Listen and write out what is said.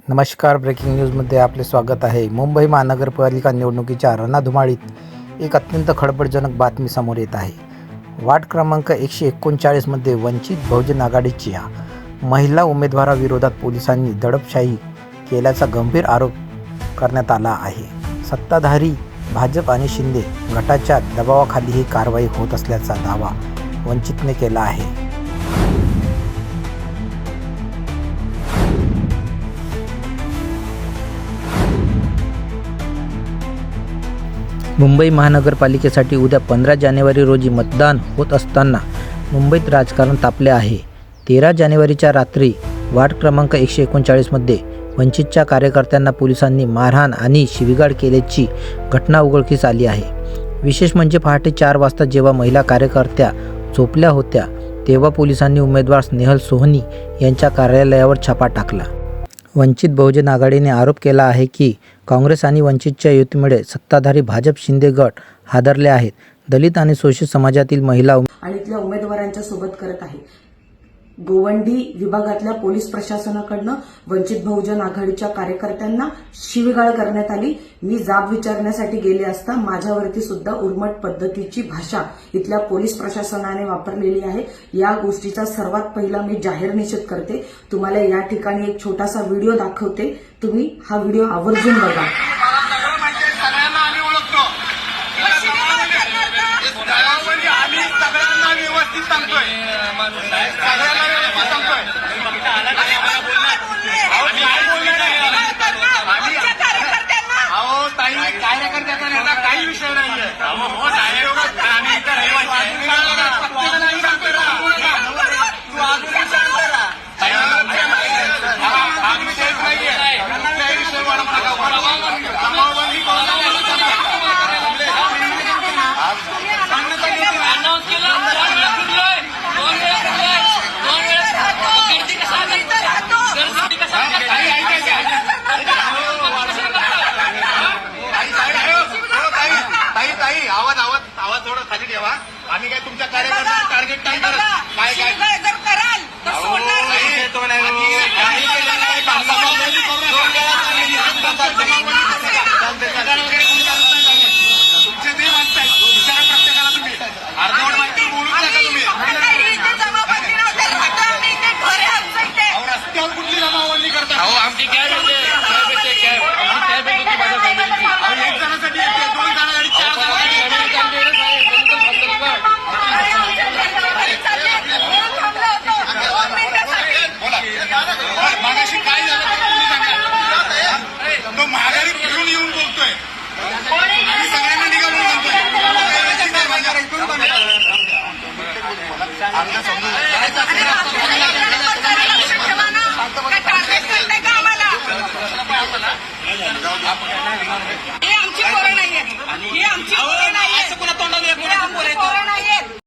नमस्कार, ब्रेकिंग न्यूजमध्ये आपले स्वागत आहे। मुंबई महानगरपालिका निवडणुकीच्या रणधुमाळीत एक अत्यंत खळबळजनक बातमी समोर येत आहे। वार्ड क्रमांक 139 मध्ये वंचित बहुजन आघाडीच्या महिला उमेदवाराविरोधात पोलिसांनी दडपशाही केल्याचा गंभीर आरोप करण्यात आला आहे। सत्ताधारी भाजप आणि शिंदे गटाच्या दबावाखाली ही कारवाई होत असल्याचा दावा वंचितने केला आहे। मुंबई महानगरपालिकेसाठी उद्या 15 जानेवारी रोजी मतदान होत असताना मुंबईत राजकारण तापले आहे। 13 जानेवारीच्या रात्री वार्ड क्रमांक 139 मध्ये वंचितच्या कार्यकर्त्यांना पोलिसांनी मारहाण आणि शिवीगाळ केल्याची घटना उघडकीस आली आहे। विशेष म्हणजे पहाटे 4 वाजता जेव्हा महिला कार्यकर्त्या झोपल्या होत्या तेव्हा पोलिसांनी उमेदवार स्नेहल सोहनी यांच्या कार्यालयावर छापा टाकला। वंचित बहुजन आघाडीने आरोप केला आहे की काँग्रेस आणि वंचितच्या युतीमुळे सत्ताधारी भाजप शिंदे गट हादरले आहेत। दलित आणि शोषित समाजातील महिला आणि इथल्या उमेदवारांच्या सोबत करत आहे। गोवंडी विभागातल्या पोलीस प्रशासनाकडनं वंचित बहुजन आघाडीच्या कार्यकर्त्यांना शिवीगाळ करण्यात आली। मी जाब विचारण्यासाठी गेले असता माझ्यावरती सुद्धा उर्मट पद्धतीची भाषा इथल्या पोलीस प्रशासनाने वापरलेली आहे। या गोष्टीचा सर्वात पहिला मी जाहीर निषेध करते। तुम्हाला या ठिकाणी एक छोटासा व्हिडिओ दाखवते, तुम्ही हा व्हिडिओ आवर्जून बघा। काही विषय नाहीये। आवाज थोडा खाली ठेवा। आम्ही काय तुमच्या कार्यकर्त्यांना टार्गेट नाही करत। काय जर कराल तर सोडणार नाही। तो नाही तुमचे ते म्हणताय विचारा प्रत्येकाला तुम्ही अर्धवट माहिती बोलू नका तुम्ही। रस्त्यावर कुठली जमावबंदी करता? आमची कॅब येते, एक जणांसाठी येते, 2 जणांसाठी 4 जणांसाठी मागाशी काय झालं तुम्ही सांगा। तो महागारी फिरून येऊन बोलतोय आणि सगळ्यांना निघालून बोलतोय। आमची पोरं नाहीये, ही आमची पोरं नाहीये। असं कुणा तोंडाने